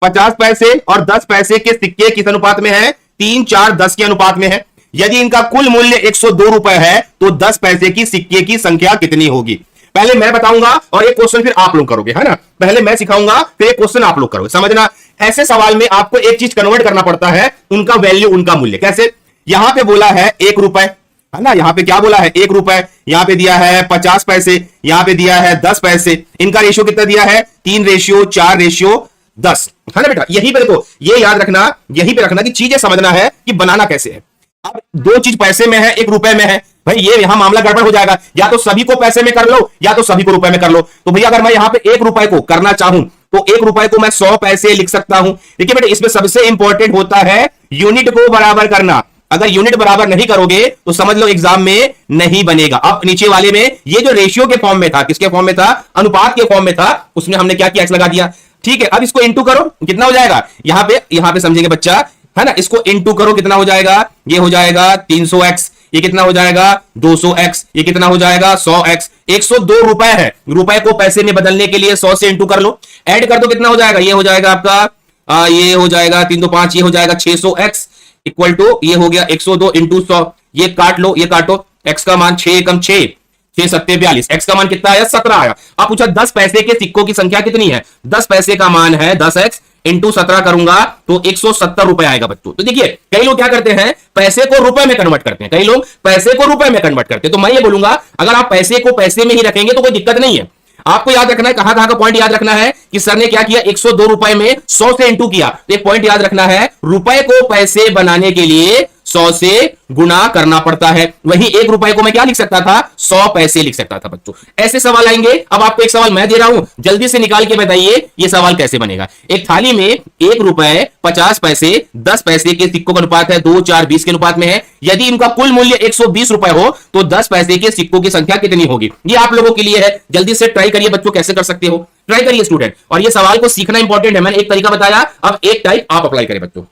50 पैसे और 10 पैसे के सिक्के किस अनुपात में है? 3, 4, 10 के अनुपात में है। यदि इनका कुल मूल्य 102 रुपए है तो 10 पैसे की सिक्के की संख्या कितनी होगी? पहले मैं बताऊंगा और एक क्वेश्चन फिर आप लोग करोगे, है ना। पहले मैं सिखाऊंगा फिर एक क्वेश्चन आप लोग करोगे। समझना, ऐसे सवाल में आपको एक चीज कन्वर्ट करना पड़ता है, उनका वैल्यू, उनका मूल्य। कैसे? यहां पे बोला है 1 रुपए, है ना। यहां पे क्या बोला है? 1 रुपए। यहां पे दिया है 50 पैसे, यहां पे दिया है 10 पैसे। इनका रेशियो कितना दिया है? 3:4:10, है ना बेटा। यहीं पे देखो, ये याद रखना, यहीं पे रखना कि चीजें समझना है कि बनाना कैसे है। अब दो चीज पैसे में है, एक रुपए में है, भाई ये यहां मामला गड़बड़ हो जाएगा। या तो सभी को पैसे में कर लो या तो सभी को रुपए में कर लो। तो भैया अगर मैं यहां पे 1 रुपए को करना चाहूं तो 1 रुपए को मैं 100 पैसे लिख सकता हूं। देखिए बेटा, इसमें सबसे इंपॉर्टेंट होता है यूनिट को बराबर करना। अगर यूनिट बराबर नहीं करोगे तो समझ लो एग्जाम में नहीं बनेगा। अब नीचे वाले में ये जो रेशियो के फॉर्म में था, किसके फॉर्म में था? अनुपात के फॉर्म में था, उसमें हमने क्या किया? एक्स लगा दिया। ठीक है, अब इसको इंटू करो, कितना हो जाएगा? यहां पे समझेंगे बच्चा, है ना। इसको इंटू करो, कितना हो जाएगा? ये हो जाएगा 300x। ये कितना हो जाएगा? 200x। ये कितना हो जाएगा? 100x। 102 रुपए है, रुपए को पैसे में बदलने के लिए 100 से इंटू कर लो, ऐड कर दो, कितना हो जाएगा? ये हो जाएगा आपका ये हो जाएगा 3 2 5, ये हो जाएगा 600x इक्वल टू, ये हो गया 102 इंटू 100। ये काट लो, ये काटो, x का मान 6 एकम 6, 6 7 42, x का मान कितना आया? 17 आया। आप पूछा 10 पैसे के सिक्कों की संख्या कितनी है? 10 पैसे का मान है 10x इंटू 17 करूंगा तो 170 रुपए आएगा बच्चों। तो देखिए, कई लोग क्या करते हैं? पैसे को रुपए में कन्वर्ट करते हैं, कई लोग पैसे को रुपए में कन्वर्ट करते हैं। तो मैं ये बोलूंगा, अगर आप पैसे को पैसे में ही रखेंगे तो कोई दिक्कत नहीं है। आपको याद रखना है, कहां कहां का पॉइंट याद रखना है कि सर ने क्या किया? 102 रुपए में 100 से इंटू किया। तो एक पॉइंट याद रखना है, रुपए को पैसे बनाने के लिए 100 से गुणा करना पड़ता है। वही 1 रुपए को मैं क्या लिख सकता था? 100 पैसे लिख सकता था बच्चों। ऐसे सवाल आएंगे। अब आपको एक सवाल मैं दे रहा हूं, जल्दी से निकाल के बताइए ये सवाल कैसे बनेगा। एक थाली में 1 रुपए 50 पैसे 10 पैसे के सिक्कों का अनुपात है 2, 4, 20 के अनुपात में है। यदि इनका कुल मूल्य 120 रुपए हो तो 10 पैसे के सिक्कों की संख्या कितनी होगी? ये आप लोगों के लिए है, जल्दी से ट्राई करिए बच्चों, कैसे कर सकते हो ट्राई करिए स्टूडेंट। और ये सवाल को सीखना इंपॉर्टेंट है। मैंने एक तरीका बताया, अब एक टाइप आप अप्लाई करें बच्चों।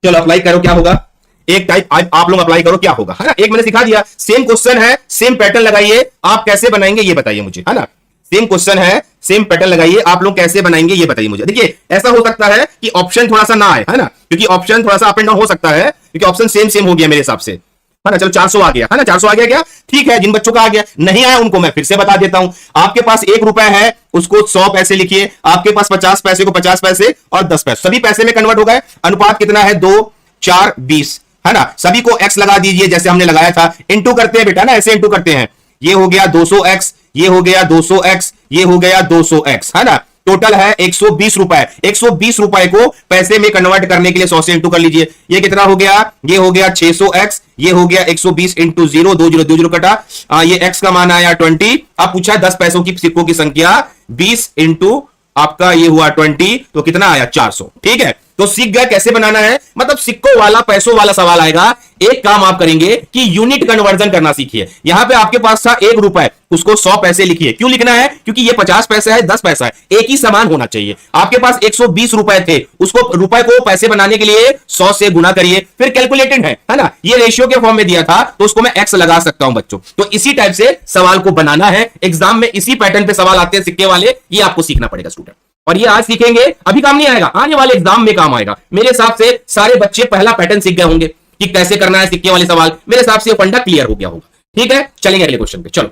चलो अप्लाई करो, क्या होगा? एक टाइप आप लोग अप्लाई करो, क्या होगा, है ना। एक मैंने सिखा दिया, सेम क्वेश्चन है, सेम पैटर्न लगाइए, आप कैसे बनाएंगे ये बताइए मुझे, है ना। सेम क्वेश्चन है, सेम पैटर्न लगाइए, आप लोग कैसे बनाएंगे ये बताइए मुझे। देखिए, ऐसा हो सकता है कि ऑप्शन थोड़ा सा ना आए, है ना, क्योंकि ऑप्शन थोड़ा सा अप एंड डाउन हो सकता है, क्योंकि ऑप्शन सेम सेम हो गया मेरे हिसाब से, है ना। चलो 400 आ गया, है ना, 400 आ गया क्या? ठीक है, जिन बच्चों का आ गया, नहीं आया उनको मैं फिर से बता देता हूं। आपके पास 1 रुपए है, उसको 100 पैसे लिखिए। आपके पास 50 पैसे को 50 पैसे और 10 पैसे, सभी पैसे में कन्वर्ट हो गए। अनुपात कितना है? 2, 4, 20, है ना। सभी को x लगा दीजिए जैसे हमने लगाया था। इंटू करते हैं बेटा ना, ऐसे इंटू करते हैं। ये हो गया 200x, ये हो गया 200x, ये हो गया 200x, है ना। टोटल है 120 रुपए। 120 रुपए को पैसे में कन्वर्ट करने के लिए 100 से इंटू कर लीजिए। ये कितना हो गया? ये हो गया 600x, ये हो गया 120 इंटू 0, 2 0 2 0 कटा। ये x का मान आया 20। अब पूछा 10 पैसों की सिक्कों की संख्या, 20 इंटू आपका ये हुआ 20, तो कितना आया? 400। ठीक है, तो सीख गया कैसे बनाना है, मतलब सिक्कों वाला पैसों वाला सवाल आएगा। एक काम आप करेंगे कि यूनिट कन्वर्जन करना सीखिए। यहां पे आपके पास था 1 रुपए, उसको 100 पैसे लिखिए। क्यों लिखना है? क्योंकि ये 50 पैसा है, 10 पैसा है, एक ही समान होना चाहिए। आपके पास 120 रुपए थे, उसको रुपए को पैसे बनाने के लिए 100 से गुना करिए, फिर कैलकुलेटेड है ना। ये रेशियो के फॉर्म में दिया था तो उसको मैं एक्स लगा सकता हूं बच्चों। तो इसी टाइप से सवाल को बनाना है। एग्जाम में इसी पैटर्न पे सवाल आते हैं सिक्के वाले, ये आपको सीखना पड़ेगा स्टूडेंट। और ये आज सीखेंगे, अभी काम नहीं आएगा, आने वाले एग्जाम में काम आएगा। मेरे हिसाब से सारे बच्चे पहला पैटर्न सीख गए होंगे कि कैसे करना है सिक्के वाले सवाल। मेरे हिसाब से फंडा क्लियर हो गया होगा। ठीक है, चलेंगे अगले क्वेश्चन पे। चलो,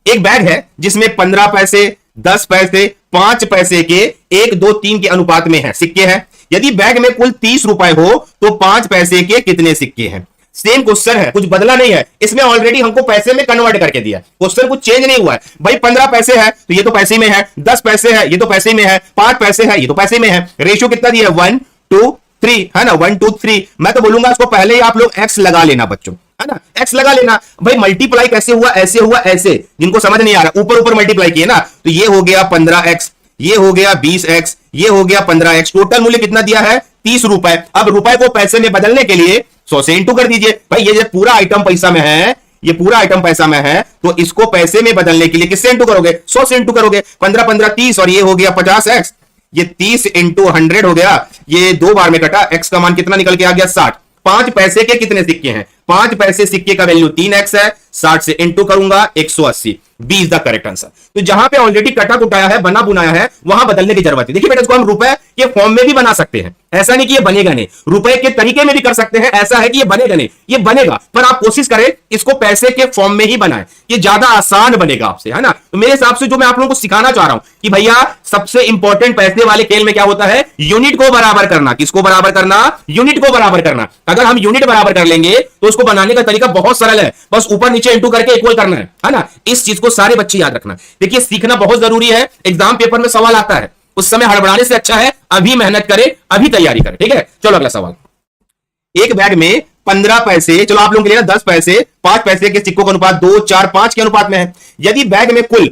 एक बैग है जिसमें 15 पैसे 10 पैसे 5 पैसे के 1 2 3 के अनुपात में है सिक्के हैं। यदि बैग में कुल 30 रुपए हो तो 5 पैसे के कितने सिक्के हैं? सेम क्वेश्चन है, कुछ बदला नहीं है। इसमें ऑलरेडी हमको पैसे में कन्वर्ट करके दिया है, क्वेश्चन कुछ चेंज नहीं हुआ है। भाई 15 पैसे है तो ये तो पैसे में है, 10 पैसे है ये तो पैसे में है, 5 पैसे है ये तो पैसे में है। रेशियो कितना दिया है? 1 2 3, है ना, 1 2 3। मैं तो बोलूंगा इसको पहले ही आप लोग एक्स लगा लेना बच्चों, है ना, एक्स लगा लेना। भाई मल्टीप्लाई कैसे हुआ? ऐसे हुआ, ऐसे। जिनको समझ नहीं आ रहा, ऊपर ऊपर मल्टीप्लाई किए ना, तो ये हो गया 15x, ये हो गया 20x, ये हो गया 15x। टोटल मूल्य कितना दिया है? 30 रुपए। अब रुपए को पैसे में बदलने के लिए 100 से इंटू कर दीजिए। भाई ये पूरा आइटम पैसा में है, ये पूरा आइटम पैसा में है, तो इसको पैसे में बदलने के लिए किससे इंटू करोगे? 100 से इंटू करोगे। 15 15 30, और ये हो गया 50x। ये 30 इंटू 100 हो गया। ये 2 बार में कटा, x का मान कितना निकल के आ गया? 60। 5 पैसे के कितने सिक्के हैं? 5 पैसे सिक्के का वैल्यू 3x है, 60 से इंटू करूंगा 180, B is the correct answer. तो जहां पे ऑलरेडी कटा कुटाया है, बना बुनाया है, वहां बदलने की जरूरत है। देखिए बेटा, इसको हम रुपए के फॉर्म में भी बना सकते हैं, ऐसा नहीं कि ये बनेगा नहीं, रुपए के तरीके में भी कर सकते हैं, ऐसा है कि ये बनेगा नहीं, ये बनेगा, पर आप कोशिश करें इसको पैसे के फॉर्म में ही बनाएं, ये ज्यादा आसान बनेगा आपसे, है ना। तो मेरे हिसाब से जो मैं आप लोगों को सिखाना चाह रहा हूं कि भैया सबसे इंपॉर्टेंट पैसे वाले खेल में क्या होता है, यूनिट को बराबर करना। किसको बराबर करना? यूनिट को बराबर करना। अगर हम यूनिट बराबर कर लेंगे तो उसको बनाने का तरीका बहुत सरल है, बस ऊपर नीचे इंटू करके इक्वल करना है ना। इस चीज को सारे बच्चे याद रखना। देखिए, सीखना बहुत जरूरी है, एग्जाम पेपर में सवाल आता है, उस समय हड़बड़ाने से अच्छा है अभी मेहनत करें, अभी तैयारी करें, ठीक है। चलो अगला सवाल। एक बैग में 15 पैसे, चलो आप लोगों के लिए ना 10 पैसे 5 पैसे के सिक्कों का अनुपात 2, 4, 5 के अनुपात में है। यदि बैग में कुल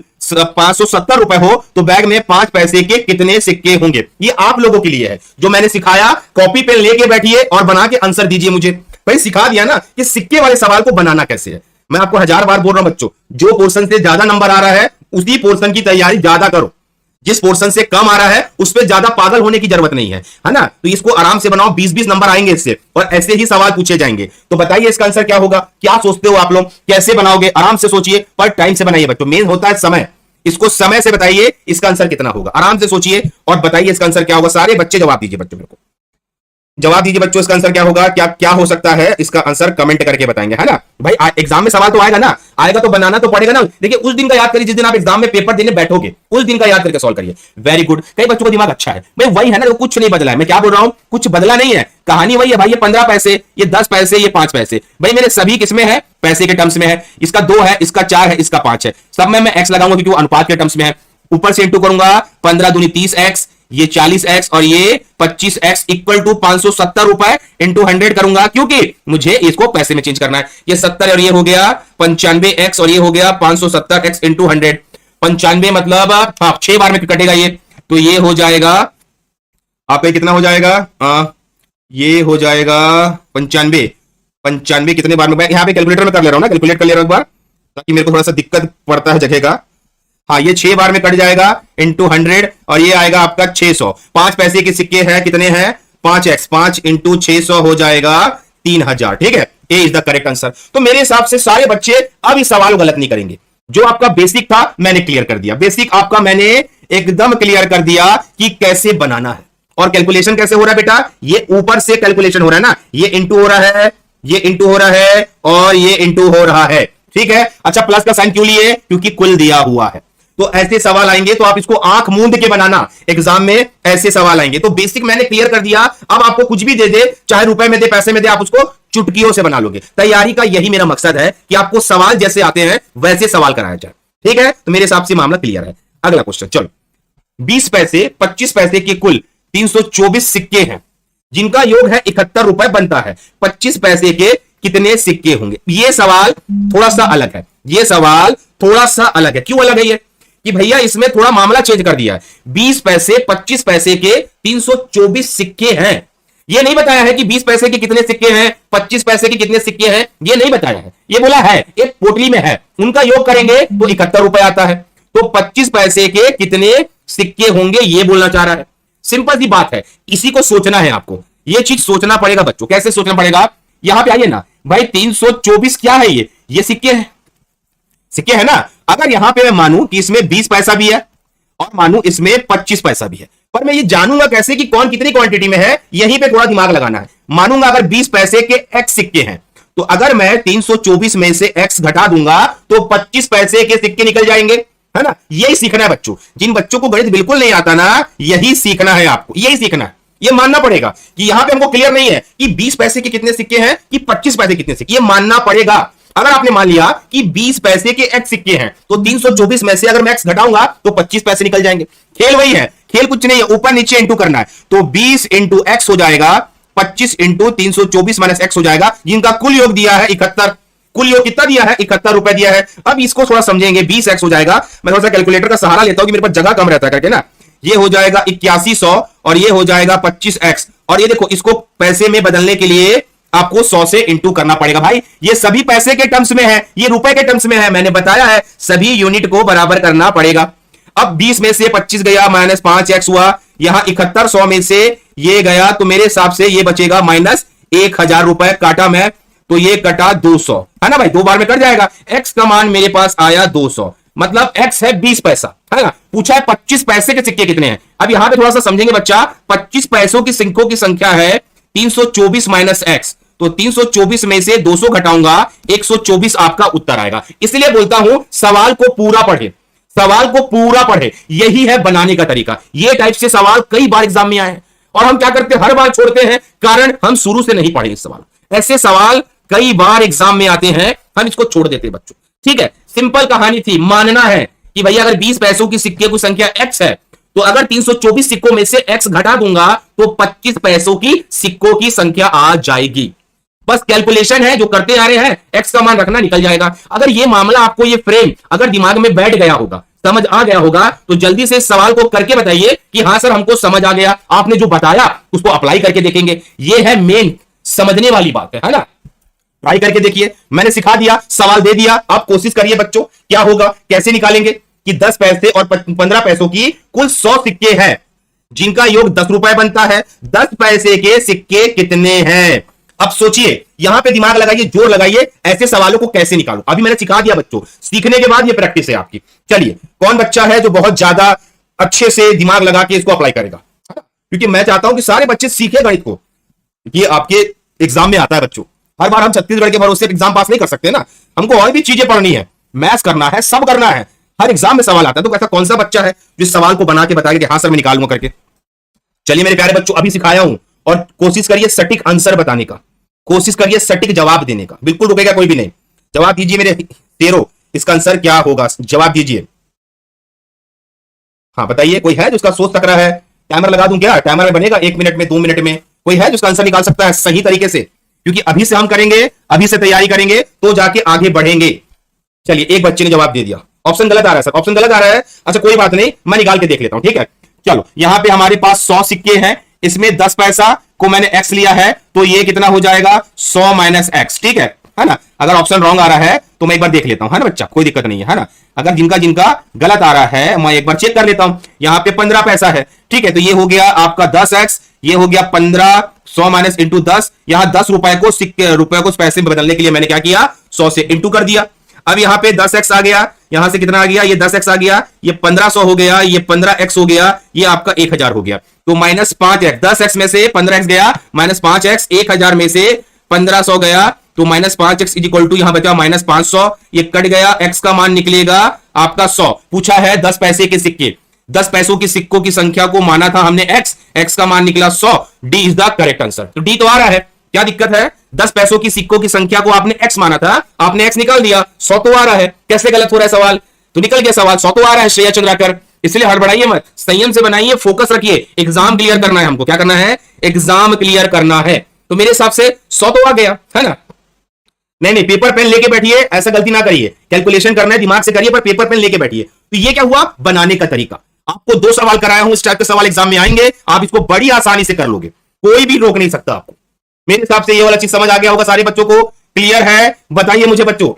570 रुपए हो तो बैग में 5 पैसे के कितने सिक्के होंगे? ये आप लोगों के लिए है, जो मैंने सिखाया। कॉपी पेन लेके बैठिए और बना के आंसर दीजिए मुझे। भाई सिखा दिया ना कि सिक्के वाले सवाल को बनाना कैसे है। मैं आपको 1000 बार बोल रहा हूं बच्चों, जो पोर्शन से ज्यादा नंबर आ रहा है उसी पोर्शन की तैयारी ज्यादा करो, जिस पोर्शन से कम आ रहा है उस पर ज्यादा पागल होने की जरूरत नहीं है ना। तो इसको आराम से बनाओ, 20-20 नंबर आएंगे इससे, और ऐसे ही सवाल पूछे जाएंगे। तो बताइए इसका आंसर क्या होगा? क्या सोचते हो आप लोग, कैसे बनाओगे? आराम से सोचिए, पर टाइम से बनाइए बच्चों, मेन होता है समय। इसको समय से बताइए इसका आंसर कितना होगा, आराम से सोचिए और बताइए इसका आंसर क्या होगा। सारे बच्चे जवाब दीजिए बच्चों, मेरे को जवाब दीजिए बच्चों, इसका आंसर क्या होगा, क्या क्या हो सकता है, इसका आंसर कमेंट करके बताएंगे, है ना भाई। एग्जाम में सवाल तो आएगा ना, आएगा तो बनाना तो पड़ेगा ना। देखिए, उस दिन का याद करिए जिस दिन आप एग्जाम में पेपर देने बैठोगे, उस दिन का याद करके सॉल्व करिए। Very good. कई बच्चों का दिमाग अच्छा है भाई, वही है ना, कुछ नहीं बदला है। मैं क्या बोल रहा हूं, कुछ बदला नहीं है, कहानी वही है भाई। ये 15 पैसे, ये 10 पैसे, ये 5 पैसे, भाई मेरे सभी किसमें है, पैसे के टर्म्स में है। इसका 2 है, इसका 4 है, इसका 5 है, सब में मैं एक्स लगाऊंगा क्योंकि वो अनुपात के टर्म्स में है। ऊपर से इंटू करूंगा, 15 दूनी 30x, ये 40x और ये 25x इक्वल टू 570 रुपए इंटू 100 करूंगा, क्योंकि मुझे इसको पैसे में चेंज करना है। ये 70 और ये हो गया 95x और ये हो गया 570x इंटू 100। 95 मतलब हाँ 6 बार में कटेगा ये, तो ये हो जाएगा आपका कितना हो जाएगा, ये हो जाएगा 95 कितने बार में, यहां पे कैलकुलेटर में कर ले रहा हूं ना, कैलकुलेट कर ले रहा हूं एक बार, ताकि मेरे को थोड़ा सा दिक्कत पड़ता है जगह का। हाँ, ये 6 बार में कट जाएगा इंटू 100 और ये आएगा आपका 600। 5 पैसे के सिक्के हैं, कितने हैं, 5x, 5 इंटू 600 हो जाएगा 3000, ठीक है। ए इज द करेक्ट आंसर। तो मेरे हिसाब से सारे बच्चे अब इस सवाल को गलत नहीं करेंगे। जो आपका बेसिक था मैंने क्लियर कर दिया, बेसिक आपका मैंने एकदम क्लियर कर दिया कि कैसे बनाना है। और कैलकुलेशन कैसे हो रहा है बेटा, ये ऊपर से कैलकुलेशन हो रहा है ना, ये इंटू हो रहा है, ये इंटू हो रहा है और ये इंटू हो रहा है, ठीक है। अच्छा, प्लस का साइन क्यों लिए, क्योंकि कुल दिया हुआ है। तो ऐसे सवाल आएंगे तो आप इसको आंख मूंद के बनाना, एग्जाम में ऐसे सवाल आएंगे। तो बेसिक मैंने क्लियर कर दिया, अब आपको कुछ भी दे दे, चाहे रुपए में दे पैसे में दे, आप उसको चुटकियों से बना लोगे। तैयारी का यही मेरा मकसद है कि आपको सवाल जैसे आते हैं वैसे सवाल कराया जाए, ठीक है। तो मेरे हिसाब से मामला क्लियर है। अगला क्वेश्चन, चलो। 20 पैसे 25 पैसे के कुल 324 सिक्के हैं, जिनका योग है 71 रुपए बनता है। 25 पैसे के कितने सिक्के होंगे? ये सवाल थोड़ा सा अलग है, ये सवाल थोड़ा सा अलग है। क्यों अलग है ये, कि भैया इसमें थोड़ा मामला चेंज कर दिया है। 20 पैसे 25 पैसे के 324 सिक्के हैं। ये नहीं बताया है कि 20 पैसे के कितने सिक्के हैं, 25 पैसे के कितने सिक्के हैं, ये नहीं बताया है। ये बोला है एक पोटली में है, उनका योग करेंगे तो 71 रुपए आता है। तो 25 पैसे के कितने सिक्के होंगे ये बोलना चाह रहा है। सिंपल सी बात है, इसी को सोचना है आपको, ये चीज सोचना पड़ेगा बच्चों। कैसे सोचना पड़ेगा, यहां पे आइए ना भाई, 324 क्या है, ये सिक्के है, सिक्के है ना। अगर यहां पे मैं मानूं कि इसमें 20 पैसा भी है और मानूं इसमें 25 पैसा भी है, पर मैं ये जानूंगा कैसे कि कौन कितनी क्वांटिटी में है, यहीं पे थोड़ा दिमाग लगाना है। मानूंगा अगर 20 पैसे के x सिक्के हैं, तो अगर मैं 324 में से x घटा दूंगा तो 25 पैसे के सिक्के निकल जाएंगे, है ना। यही सीखना है बच्चों, जिन बच्चों को गणित बिल्कुल नहीं आता ना, यही सीखना है आपको, यही सीखना है। ये मानना पड़ेगा कि यहां पे हमको क्लियर नहीं है कि 20 पैसे के कितने सिक्के हैं कि 25 पैसे कितने सिक्के, ये मानना पड़ेगा। अगर आपने मान लिया कि 20 पैसे के x सिक्के हैं तो 324 में से अगर मैं x घटाऊंगा तो 25 पैसे निकल जाएंगे। खेल वही है, खेल कुछ नहीं है, ऊपर नीचे इंटू करना है। तो 20 इंटू x हो जाएगा 25 इंटू 324 माइनस x हो जाएगा, जिनका कुल योग दिया है 71। कुल योग कितना दिया है, 71 रुपए दिया है। अब इसको थोड़ा समझेंगे, 20x हो जाएगा, मैं थोड़ा सा कैलकुलेटर का सहारा लेता हूं कि मेरे पास जगह कम रहता है करके ना। ये हो जाएगा 8100 और ये हो जाएगा 25x, और ये देखो इसको पैसे में बदलने के लिए आपको 100 से इंटू करना पड़ेगा। भाई ये सभी पैसे के टर्म्स में है, ये रुपए के टर्म्स में है, मैंने बताया है सभी यूनिट को बराबर करना पड़ेगा। अब 20 में से 25 गया माइनस 5x हुआ, यहां 71 100 में से ये गया, तो मेरे हिसाब से ये बचेगा माइनस 1000 रुपए। काटा मैं तो ये कटा 200, है ना भाई, 2 बार में कट जाएगा। x का मान मेरे पास आया 200, मतलब x है 20 पैसा, है ना। पूछा है 25 पैसे के सिक्के कितने हैं। अब यहां पे थोड़ा सा समझेंगे बच्चा, 25 पैसों की सिक्कों की संख्या है 324 माइनस x, तो 324 में से 200 घटाऊंगा, 124 आपका उत्तर आएगा। इसलिए बोलता हूं सवाल को पूरा पढ़े, सवाल को पूरा पढ़े, यही है बनाने का तरीका। ये टाइप से सवाल कई बार एग्जाम में आए हैं और हम क्या करते हैं, हर बार छोड़ते हैं, कारण हम शुरू से नहीं पढ़े इस सवाल। ऐसे सवाल कई बार एग्जाम में आते हैं, हम इसको छोड़ देते हैं बच्चों। ठीक है, सिंपल कहानी थी। मानना है कि भैया अगर 20 पैसों की सिक्के की संख्या x है, तो अगर 324 सिक्कों में से x घटा दूंगा तो 25 पैसों की सिक्कों की संख्या आ जाएगी। बस कैलकुलेशन है जो करते आ रहे हैं, x का मान रखना, निकल जाएगा। अगर ये मामला आपको, ये फ्रेम अगर दिमाग में बैठ गया होगा, समझ आ गया होगा, तो जल्दी से इस सवाल को करके बताइए कि हां सर हमको समझ आ गया, आपने जो बताया उसको अप्लाई करके देखेंगे। ये है मेन समझने वाली बात है ना। ट्राई करके देखिए, मैंने सिखा दिया, सवाल दे दिया, आप कोशिश करिए बच्चों। क्या होगा, कैसे निकालेंगे कि 10 पैसे और 15 पैसों की कुल 100 सिक्के हैं जिनका योग 10 रुपए बनता है। 10 पैसे के सिक्के कितने हैं? अब सोचिए, यहां पे दिमाग लगाइए, जोर लगाइए, ऐसे सवालों को कैसे निकालो। अभी मैंने सिखा दिया बच्चों, सीखने के बाद ये प्रैक्टिस है आपकी। चलिए, कौन बच्चा है जो बहुत ज्यादा अच्छे से दिमाग लगा के इसको अप्लाई करेगा, क्योंकि मैं चाहता हूं कि सारे बच्चे सीखे गणित को। ये आपके एग्जाम में आता है बच्चों, हर बार हम छत्तीसगढ़ के भरोसे एग्जाम पास नहीं कर सकते ना, हमको और भी चीजें पढ़नी है, मैथ्स करना है, सब करना है। हर एग्जाम में सवाल आता है, तो ऐसा कौन सा बच्चा है जो इस सवाल को बना के बताएगा कि हाँ सर मैं निकालूंगा करके। चलिए मेरे प्यारे बच्चों, अभी सिखाया हूं और कोशिश करिए सटीक आंसर बताने का, कोशिश करिए सटीक जवाब देने का, बिल्कुल रुकेगा कोई भी नहीं। जवाब दीजिए मेरे तेरो, इसका आंसर क्या होगा, जवाब दीजिए। हाँ बताइए, कोई है जो इसका सोच सक रहा है? टाइमर लगा दूं क्या? टाइमर में बनेगा 1 मिनट में, 2 मिनट में। कोई है जो इसका आंसर निकाल सकता है सही तरीके से? क्योंकि अभी से हम करेंगे, अभी से तैयारी करेंगे तो जाके आगे बढ़ेंगे। चलिए, एक बच्चे ने जवाब दे दिया, ऑप्शन गलत आ रहा है सर, ऑप्शन गलत आ रहा है। अच्छा कोई बात नहीं, मैं निकाल के देख लेता हूं, ठीक है। चलो, यहां पे हमारे पास 100 सिक्के हैं, इसमें 10 पैसा को मैंने x लिया है, तो ये कितना हो जाएगा 100 माइनस x, ठीक है ना। अगर ऑप्शन रॉन्ग आ रहा है तो मैं एक बार देख लेता हूं, है ना बच्चा, कोई दिक्कत नहीं है ना। अगर जिनका जिनका गलत आ रहा है मैं एक बार चेक कर लेता हूं। यहां पे 15 पैसा है, ठीक है, तो ये हो गया आपका 10x, ये हो गया 15, 100 माइनस इंटू 10। यहां 10 रुपए को सिक्के, रुपए को पैसे में बदलने के लिए मैंने क्या किया, 100 से इंटू कर दिया। अब यहां पे 10x आ गया, यहां से कितना आ गया, ये 10x आ गया, ये 1500 हो गया, ये 15x हो गया, ये आपका 1000 हो गया। तो माइनस 5x, 10x में से 15x गया, माइनस 5x, 1000 में से 1500 गया, तो minus 5x is equal to यहां बचा माइनस 500, ये कट गया, x का मान निकलेगा आपका 100। पूछा है 10 पैसे के सिक्के, 10 पैसों की सिक्कों की संख्या को माना था हमने x का मान निकला 100। D is the correct answer. तो डी तो आ रहा है, क्या दिक्कत है? 10 पैसों की सिक्कों की संख्या को आपने x माना था, आपने x निकाल दिया, 100 तो आ रहा है। कैसे गलत हो रहा है सवाल? तो निकल गया सवाल, 100 तो आ रहा है श्रेया चंद्राकर। इसलिए हड़बड़ाइए मत, संयम से बनाइए, फोकस रखिए, एग्जाम क्लियर करना है हमको। क्या करना है? एग्जाम क्लियर करना है। तो मेरे हिसाब से 100 तो आ गया, है ना। नहीं, पेपर पेन लेके बैठिए, ऐसा गलती ना करिए, कैलकुलेशन करना है दिमाग से करिए, पर पेपर पेन लेके बैठिए। तो ये क्या हुआ, बनाने का तरीका। आपको 2 सवाल कराया हूं, इस टाइप के सवाल एग्जाम में आएंगे, आप इसको बड़ी आसानी से कर लोगे, कोई भी रोक नहीं सकता आपको। मेरे हिसाब से ये वाला चीज समझ आ गया होगा सारे बच्चों को। क्लियर है? बताइए मुझे बच्चों।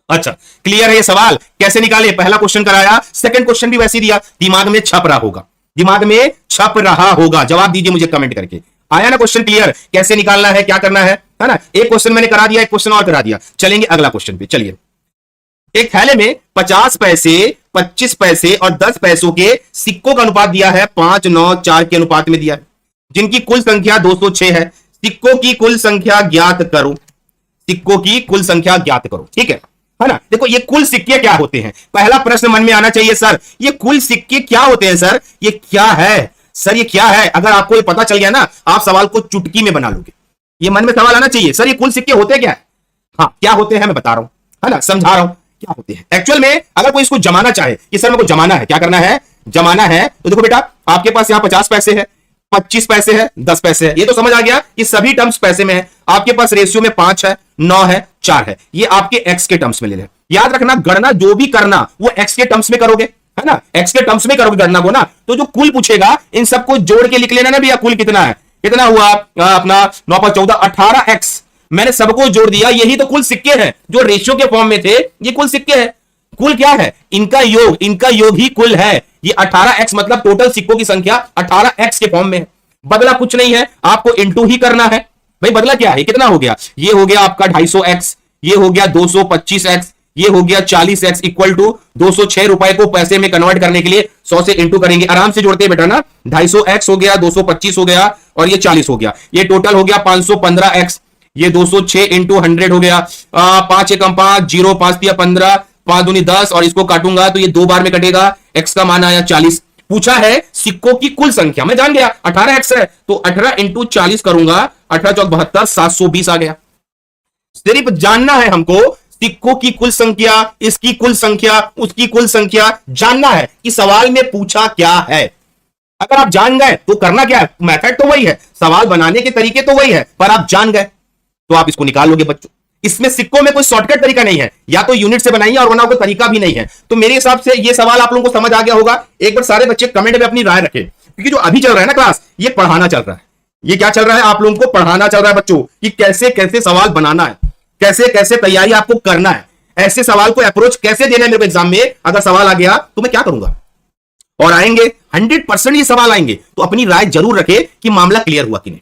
अच्छा, क्लियर है ये सवाल? कैसे निकाले? पहला क्वेश्चन कराया, सेकंड क्वेश्चन भी वैसे दिया, दिमाग में छप रहा होगा, दिमाग में छप रहा होगा। जवाब दीजिए मुझे कमेंट करके, आया ना क्वेश्चन क्लियर? कैसे निकालना है, क्या करना है ना। एक क्वेश्चन मैंने करा दिया, एक क्वेश्चन और करा दिया। चलेंगे अगला क्वेश्चन पे। चलिए, एक थैले में 50 पैसे, 25 पैसे और 10 पैसों के सिक्कों का अनुपात दिया है 5, 9, 4 के अनुपात में दिया है, जिनकी कुल संख्या 206 है। सिक्कों की कुल संख्या ज्ञात करो, सिक्कों की कुल संख्या ज्ञात करो, ठीक है ना। देखो, ये कुल सिक्के क्या होते हैं, पहला प्रश्न मन में आना चाहिए सर, ये कुल सिक्के क्या होते हैं सर, ये क्या है सर, ये क्या है। अगर आपको ये पता चल गया ना, आप सवाल को चुटकी में बना लोगे। ये मन में सवाल आना चाहिए, सर ये कुल सिक्के होते क्या है? हाँ, क्या होते हैं मैं बता रहा हूं, है ना, समझा रहा हूं क्या होते हैं। एक्चुअल में अगर कोई इसको जमाना चाहे कि सर मेरे को जमाना है, क्या करना है, जमाना है, तो देखो बेटा, आपके पास यहां 50 पैसे है, 25 पैसे है, 10 पैसे है, ये तो समझ आ गया, ये सभी टर्म्स पैसे में है। आपके पास रेशियो में 5 है, 9 है, 4 है, ये आपके एक्स के टर्म्स में ले लें। याद रखना, गणना जो भी करना वो एक्स के टर्म्स में करोगे, है ना, एक्स के टर्म्स में करोगे गणना को ना। तो जो कुल पूछेगा इन सबको जोड़ के लिख लेना ना भैया, कुल कितना है, कितना हुआ अपना 9 पर 14, 18x। मैंने सबको जोड़ दिया, यही तो कुल सिक्के हैं जो रेशियो के फॉर्म में थे, ये कुल सिक्के हैं। कुल क्या है? इनका योग, इनका योग ही कुल है। ये 18x मतलब टोटल सिक्कों की संख्या 18x के फॉर्म में है, बदला कुछ नहीं है, आपको इंटू ही करना है। भाई बदला क्या है, कितना हो गया, ये हो गया आपका 250x, ये हो गया 225x, ये हो गया 40x इक्वल टू 206 रुपए को पैसे में कन्वर्ट करने के लिए 100 से इंटू करेंगे, आराम से जोड़ते हैं बेटा ना। 250x हो गया, 225 हो गया और ये 40 हो गया, ये टोटल हो गया 515x, ये 206 इंटू 100 हो गया, 5 एकम 5, 0 5 दिया 15, 5 दूनी 10 और इसको काटूंगा तो ये 2 बार में कटेगा, x का मान आया 40। पूछा है सिक्कों की कुल संख्या, मैं जान गया 18x है तो 18 इंटू 40 करूंगा, 18 चौक 72, 720 आ गया। सिर्फ जानना है हमको सिक्कों की कुल संख्या, इसकी कुल संख्या, उसकी कुल संख्या जानना है कि सवाल में पूछा क्या है। अगर आप जान गए तो करना क्या है, मेथड तो वही है, सवाल बनाने के तरीके तो वही है, पर आप जान गए तो आप इसको निकाल लोगे बच्चों। इसमें सिक्कों में कोई शॉर्टकट तरीका नहीं है, या तो यूनिट से बनाइए और वरना कोई तरीका भी नहीं है। तो मेरे हिसाब से ये सवाल आप लोगों को समझ आ गया होगा। एक बार सारे बच्चे कमेंट में अपनी राय रखें, क्योंकि जो अभी चल रहा है ना क्लास, ये पढ़ाना चल रहा है। ये क्या चल रहा है, आप लोगों को पढ़ाना चल रहा है बच्चों, कि कैसे कैसे सवाल बनाना है, कैसे कैसे तैयारी आपको करना है, ऐसे सवाल को अप्रोच कैसे देना है मेरे को एग्जाम में। अगर सवाल आ गया तो मैं क्या करूंगा, और आएंगे 100% ये सवाल आएंगे, तो अपनी राय जरूर रखे कि मामला क्लियर हुआ कि नहीं।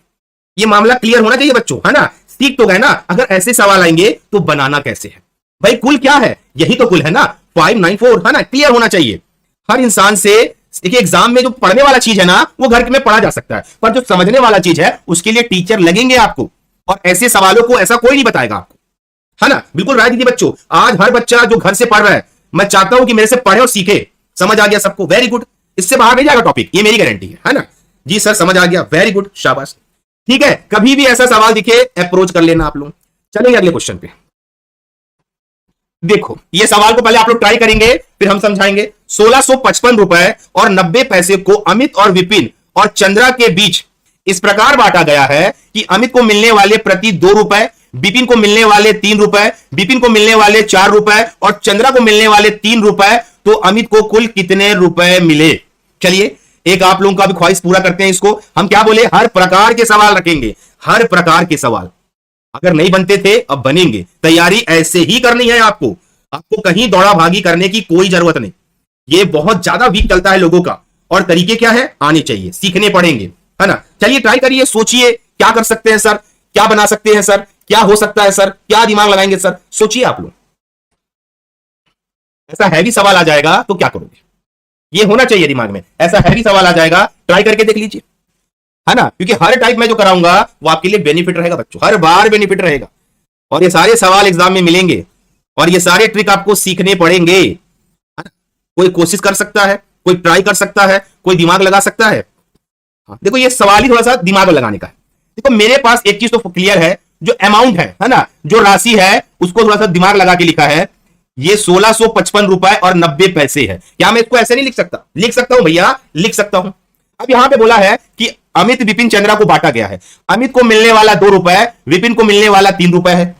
ये मामला क्लियर होना चाहिए बच्चों, है ना। सीख तो गए ना, अगर ऐसे सवाल आएंगे तो बनाना कैसे है भाई, कुल क्या है, यही तो कुल है ना, 594, है ना, क्लियर होना चाहिए हर इंसान से। देखिए एग्जाम में जो पढ़ने वाला चीज है ना वो घर में पढ़ा जा सकता है, पर जो समझने वाला चीज है उसके लिए टीचर लगेंगे आपको, और ऐसे सवालों को ऐसा कोई नहीं बताएगा आपको, है ना। बिल्कुल राय दीजिए बच्चों। आज हर बच्चा जो घर से पढ़ रहा है, मैं चाहता हूं कि मेरे से पढ़े और सीखे। समझ आ गया सबको, वेरी गुड, इससे बाहर नहीं जाएगा टॉपिक, ये मेरी गारंटी है ना। जी सर समझ आ गया, वेरी गुड, शाबाश। ठीक है, कभी भी ऐसा सवाल दिखे अप्रोच कर लेना आप लोग। चलेंगे अगले क्वेश्चन पे। देखो ये सवाल को पहले आप लोग ट्राई करेंगे, फिर हम समझाएंगे। 1655 रुपए और 90 पैसे को अमित और विपिन और चंद्रा के बीच इस प्रकार बांटा गया है कि अमित को मिलने वाले प्रति 2 रुपए, विपिन को मिलने वाले 3 रुपए, विपिन को मिलने वाले 4 रुपए और चंद्रा को मिलने वाले 3 रुपए, तो अमित को कुल कितने रुपए मिले। चलिए एक आप लोगों का भी ख्वाहिश पूरा करते हैं इसको। हम क्या बोले, हर प्रकार के सवाल रखेंगे, हर प्रकार के सवाल। अगर नहीं बनते थे अब बनेंगे। तैयारी ऐसे ही करनी है आपको, आपको कहीं दौड़ा भागी करने की कोई जरूरत नहीं। ये बहुत ज्यादा वीक चलता है लोगों का, और तरीके क्या है, आने चाहिए, सीखने पड़ेंगे, है ना। चलिए ट्राई करिए, सोचिए क्या कर सकते हैं सर, क्या बना सकते हैं सर, क्या हो सकता है सर, क्या दिमाग लगाएंगे सर, सोचिए आप लोग। ऐसा हैवी सवाल आ जाएगा तो क्या करोगे, ये होना चाहिए दिमाग में। ऐसा हैवी सवाल आ जाएगा, ट्राई करके देख लीजिए, है ना, क्योंकि हर टाइप में जो कराऊंगा वो आपके लिए बेनिफिट रहेगा बच्चों, हर बार बेनिफिट रहेगा। और ये सारे सवाल एग्जाम में मिलेंगे, और ये सारे ट्रिक आपको सीखने पड़ेंगे, है ना। कोई कोशिश कर सकता है, कोई ट्राई कर सकता है, कोई दिमाग लगा सकता है। हाँ, देखो ये सवाल ही थोड़ा सा दिमाग लगाने का है। देखो मेरे पास एक चीज तो क्लियर है, जो अमाउंट है ना, जो राशि है उसको थोड़ा सा दिमाग लगा के लिखा है। ये 1655 रुपए और 90 पैसे है। क्या मैं इसको ऐसे नहीं लिख सकता, लिख सकता हूं भैया, लिख सकता हूं। अब यहां पे बोला है कि अमित विपिन चंद्रा को बांटा गया है, अमित को मिलने वाला 2 रुपए, विपिन को मिलने वाला 3 रुपए है।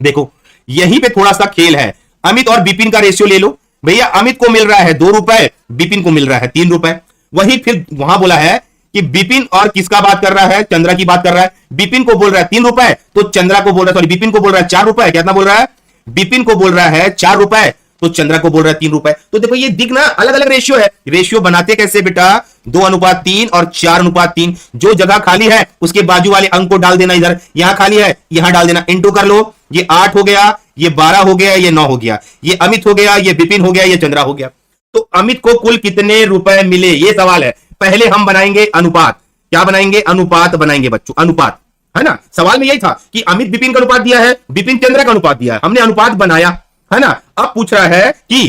देखो यहीं पे थोड़ा सा खेल है, अमित और विपिन का रेशियो ले लो भैया, अमित को मिल रहा है 2 रुपए, विपिन को मिल रहा है 3 रुपए। वही फिर वहां बोला है कि विपिन और किसका बात कर रहा है, चंद्रा की बात कर रहा है। विपिन को बोल रहा है 3 रुपए, तो चंद्रा को बोल रहा है, सॉरी विपिन को बोल रहा है 4 रुपए। कितना बोल रहा है, विपिन को बोल रहा है 4 रुपए, तो चंद्रा को बोल रहा है 3 रुपए। तो देखो ये दिख ना अलग अलग रेशियो है। रेशियो बनाते कैसे बेटा, 2:3 और 4:3। जो जगह खाली है उसके बाजू वाले अंक को डाल देना, इधर यहां खाली है यहां डाल देना, इंटू कर लो। ये 8 हो गया, ये 12 हो गया, ये 9 हो गया, ये अमित हो गया, ये विपिन हो गया, ये चंद्रा हो गया। तो अमित को कुल कितने रुपए मिले, ये सवाल है। पहले हम बनाएंगे अनुपात। क्या बनाएंगे, अनुपात बनाएंगे बच्चों, अनुपात, है ना। सवाल में यही था कि अमित विपिन का अनुपात दिया है, विपिन चंद्रा का अनुपात दिया है, हमने अनुपात बनाया, है ना। अब पूछ रहा है कि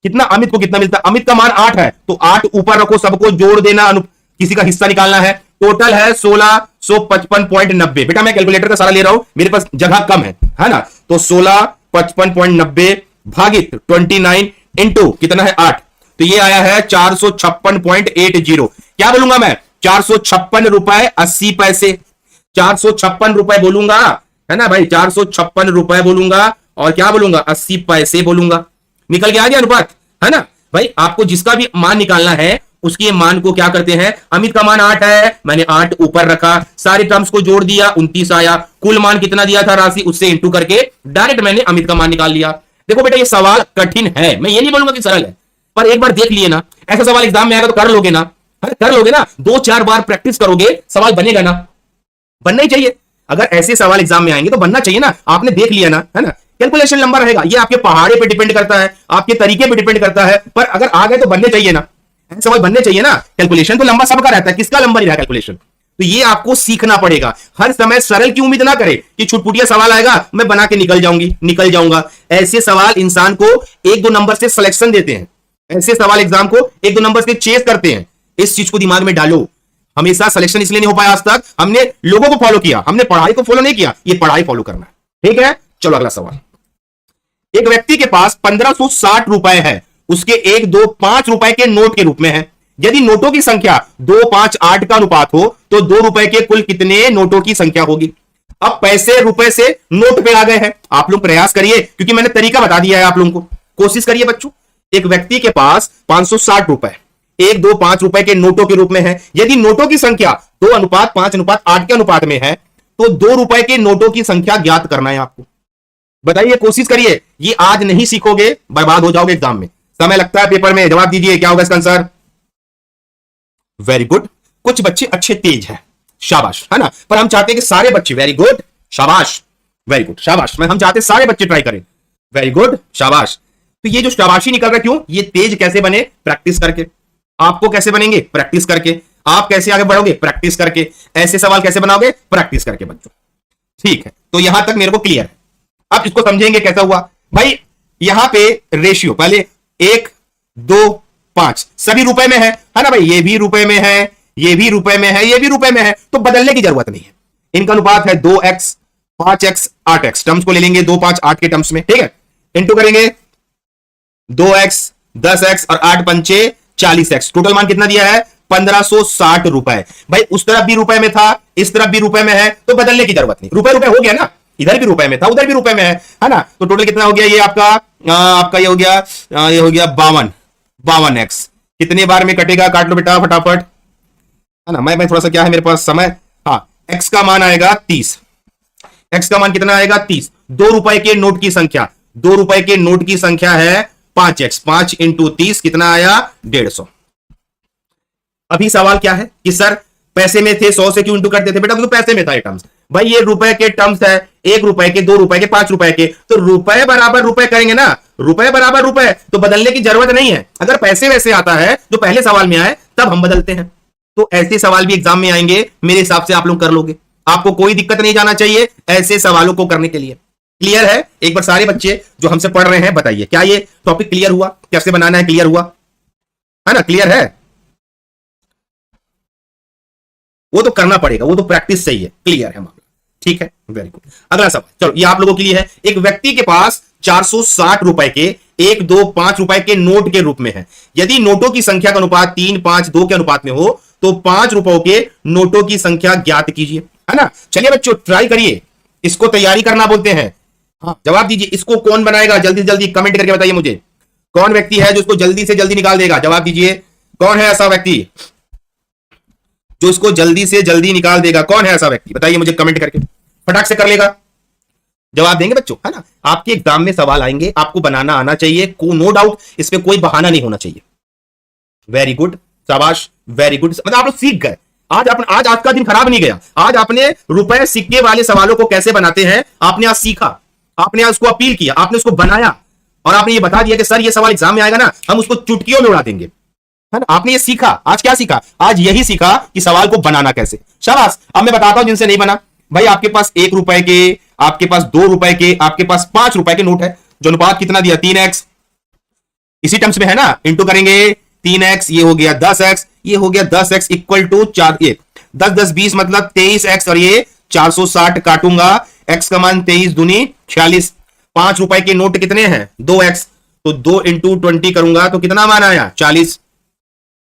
कितना अमित को कितना मिलता है। अमित का मान 8 है, तो 8 ऊपर रखो, सबको जोड़ देना, किसी का हिस्सा निकालना है। टोटल है 1655.90। बेटा मैं कैलकुलेटर का सारा ले रहा हूं, मेरे पास जगह कम है ना। तो 1655.90 भागित 29 इंटू कितना है 8, तो ये आया है 456.80। क्या बोलूंगा मैं, 456 रुपए 80 पैसे, 456 रुपए बोलूंगा, है ना भाई, 456 रुपए बोलूंगा, और क्या बोलूंगा, 80 पैसे बोलूंगा। निकल के आ गया अनुपात, है ना भाई। आपको जिसका भी मान निकालना है उसके मान को क्या करते हैं, अमित का मान 8 है, मैंने 8 ऊपर रखा, सारे टर्म्स को जोड़ दिया, 29 आया। कुल मान कितना दिया था राशि, उससे इंटू करके डायरेक्ट मैंने अमित का मान निकाल लिया। देखो बेटा ये सवाल कठिन है, मैं ये नहीं बोलूंगा कि सरल है, पर एक बार देख लिए ना, ऐसा सवाल एग्जाम में आएगा तो कर लोगे ना, कर लोगे ना, 2-4 बार प्रैक्टिस करोगे, सवाल बनेगा ना, बनना ही चाहिए। अगर ऐसे सवाल एग्जाम में आएंगे तो बनना चाहिए ना, आपने देख लिया ना, है ना। कैलकुलेशन लंबा रहेगा, ये आपके पहाड़े पे डिपेंड करता है, आपके तरीके पे डिपेंड करता है, पर अगर आ गए तो बनने चाहिए ना, सवाल बनने चाहिए ना। कैलकुलेशन तो लंबा सबका रहता है, किसका लंबा नहीं रहा कैलकुलेशन। तो ये आपको सीखना पड़ेगा। हर समय सरल की उम्मीद ना करें कि छुटपुटिया सवाल आएगा मैं बना के निकल जाऊंगा। ऐसे सवाल इंसान को एक दो नंबर से सिलेक्शन देते हैं, ऐसे सवाल एग्जाम को एक दो नंबर से चेस करते हैं। इस चीज को दिमाग में डालो। हमेशा सिलेक्शन इसलिए नहीं हो पाया आज तक, हमने लोगों को फॉलो किया, हमने पढ़ाई को फॉलो नहीं किया। ये पढ़ाई फॉलो करना है, ठीक है। चलो अगला सवाल। एक व्यक्ति के पास 1560 रुपए है, उसके 1, 2, 5 रुपए के नोट के रूप में है। यदि नोटों की संख्या 2, 5, 8 का अनुपात हो तो 2 रुपए के कुल कितने नोटों की संख्या होगी। अब पैसे रुपए से नोट पे आ गए हैं। आप लोग प्रयास करिए, क्योंकि मैंने तरीका बता दिया है आप लोगों को। कोशिश करिए बच्चों। एक व्यक्ति के पास 560 रुपए 1, 2, 5 रुपए के नोटों के रूप में है। यदि नोटों की संख्या 2:5:8 के अनुपात में है तो 2 रुपए के नोटों की संख्या ज्ञात करना है आपको। बताइए, कोशिश करिए। ये आज नहीं सीखोगे, बर्बाद हो जाओगे एग्जाम में। समय लगता है पेपर में। जवाब दीजिए, क्या होगा इसका आंसर। Very good. कुछ बच्चे अच्छे तेज हैं, शाबाश, है ना। पर हम चाहते हैं कि सारे बच्चे, वेरी गुड, शाबाश, वेरी गुड, शाबाश। हम चाहते हैं सारे बच्चे ट्राई करें, वेरी गुड, शाबाश। तो ये जो शाबाशी निकल रहा है, क्यों? ये तेज कैसे बने? प्रैक्टिस करके। आपको कैसे बनेंगे? प्रैक्टिस करके। आप कैसे आगे बढ़ोगे? प्रैक्टिस करके। ऐसे सवाल कैसे बनाओगे? प्रैक्टिस करके बच्चों, ठीक है। तो यहां तक मेरे को क्लियर है। अब इसको समझेंगे कैसा हुआ भाई। यहां पे रेशियो पहले 1, 2, 5 सभी रुपए में है ना भाई। ये भी रुपए में है, ये भी रुपए में है, ये भी रुपए में है, तो बदलने की जरूरत नहीं है। इनका अनुपात है 2x, 5x, 8x। टर्म्स को ले लेंगे 2, 5, 8 के टर्म्स में, ठीक है। इंटू करेंगे 2x, 10x और 8 पंचे 40x। टोटल मान कितना दिया है? 1560 रुपए। भाई उस तरफ भी रुपए में था, इस तरफ भी रुपए में है, तो बदलने की जरूरत नहीं। रुपए रुपए हो गया ना, इधर भी रुपए में था, उधर भी रुपए में है ना। तो टोटल कितना हो गया? ये आपका ये हो गया 52x। कितने बार में कटेगा? काट लो बेटा फटाफट, है ना। मैं थोड़ा सा क्या है मेरे पास समय, हाँ। x का मान आएगा 30। x का मान कितना आएगा? 30। 2 रुपए के नोट की संख्या, 2 रुपए के नोट की संख्या है 5x। 5 इंटू 30 कितना आया? 150। अभी सवाल क्या है कि सर पैसे में थे, 100 से क्यों इंटू करते थे? बेटा तो पैसे में था ये टर्म्स। भाई ये रुपए के टर्म्स है, 1 रुपए के, 2 रुपए के, 5 रुपए के, तो रुपए बराबर रुपए करेंगे ना। रुपए बराबर रुपए, तो बदलने की जरूरत नहीं है। अगर पैसे वैसे आता है जो पहले सवाल में आए, तब हम बदलते हैं। तो ऐसे सवाल भी एग्जाम में आएंगे, मेरे हिसाब से आप लोग कर लोगे। आपको कोई दिक्कत नहीं जाना चाहिए ऐसे सवालों को करने के लिए। क्लियर है? एक बार सारे बच्चे जो हमसे पढ़ रहे हैं बताइए, क्या ये टॉपिक क्लियर हुआ? कैसे बनाना है क्लियर हुआ, है ना? क्लियर है? वो तो करना पड़ेगा, वो तो प्रैक्टिस सही है। क्लियर है मामला, ठीक है, वेरी गुड। अगला सवाल, चलो ये आप लोगों के लिए है। एक व्यक्ति के पास 460 रुपए के 1, 2, 5 रुपए के नोट के रूप में है। यदि नोटों की संख्या का अनुपात 3, 5, 2 के अनुपात में हो तो 5 रुपयों के नोटों की संख्या ज्ञात कीजिए, है ना। चलिए बच्चों ट्राई करिए, इसको तैयारी करना बोलते हैं। हाँ, जवाब दीजिए। इसको कौन बनाएगा? जल्दी से जल्दी कमेंट करके बताइए मुझे, कौन व्यक्ति है जो इसको जल्दी से जल्दी निकाल देगा? जवाब दीजिए, कौन है ऐसा व्यक्ति जो इसको जल्दी से जल्दी निकाल देगा? कौन है ऐसा व्यक्ति? बताइए मुझे कमेंट करके, फटाक से कर लेगा। जवाब देंगे बच्चों, है ना। आपके एग्जाम में सवाल आएंगे, आपको बनाना आना चाहिए, नो डाउट, इसमें कोई बहाना नहीं होना चाहिए। वेरी गुड, शाबाश, वेरी गुड। मतलब आप लोग सीख गए। आज का दिन खराब नहीं गया। आज आपने रुपए सिक्के वाले सवालों को कैसे बनाते हैं आपने आज सीखा, आपने आज उसको अपील किया, आपने उसको बनाया, और आपने ये बता दिया कि सर ये सवाल एग्जाम में आएगा ना, हम उसको चुटकियों में उड़ा देंगे, है ना। आपने ये सीखा। आज क्या सीखा? आज यही सीखा कि सवाल को बनाना कैसे। शाबाश। अब मैं बताता हूं जिनसे नहीं बना। भाई आपके पास 1 रुपए के, आपके पास 2 रुपए के, आपके पास 5 रुपए के नोट है, जो अनुपात कितना दिया? 3x। इसी टर्म्स में है ना, इंटू करेंगे 3x, ये हो गया 10x, ये हो गया 10x इक्वल टू 4, 10, 10, 20 मतलब 23x, और ये 460 काटूंगा, x का मान 23 दूनी 46। 5 रुपए के नोट कितने हैं? 2x, तो 2 इंटू 20 करूंगा तो कितना मान आया? 40।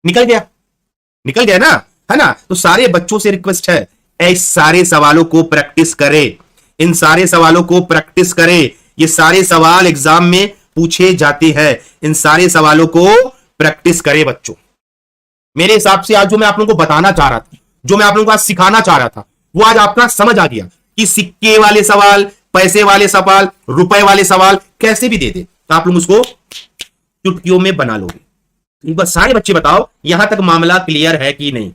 निकल गया ना, है ना। तो सारे बच्चों से रिक्वेस्ट है, इस सारे सवालों को प्रैक्टिस करें, इन सारे सवालों को प्रैक्टिस करें। ये सारे सवाल एग्जाम में पूछे जाते हैं, इन सारे सवालों को प्रैक्टिस करें बच्चों। मेरे हिसाब से आज जो मैं आप लोगों को बताना चाह रहा था, जो मैं आप लोगों को आज सिखाना चाह रहा था, वो आज आपका समझ आ गया कि सिक्के वाले सवाल, पैसे वाले सवाल, रुपए वाले सवाल कैसे भी दे दे, तो आप लोग उसको चुटकियों में बना लोगे। एक बार सारे बच्चे बताओ, यहां तक मामला क्लियर है कि नहीं?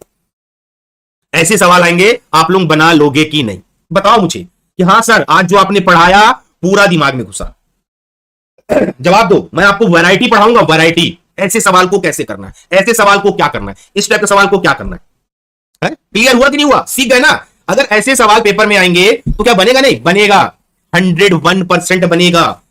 ऐसे सवाल आएंगे, आप लोग बना लोगे कि नहीं? बताओ मुझे कि हाँ सर आज जो आपने पढ़ाया पूरा दिमाग में घुसा। जवाब दो, मैं आपको वैरायटी पढ़ाऊंगा, वैरायटी। ऐसे सवाल को कैसे करना है, ऐसे सवाल को क्या करना है, इस टाइप के सवाल को क्या करना है। क्लियर हुआ कि नहीं हुआ? सीख गए ना? अगर ऐसे सवाल पेपर में आएंगे तो क्या बनेगा? नहीं बनेगा, 101% बनेगा।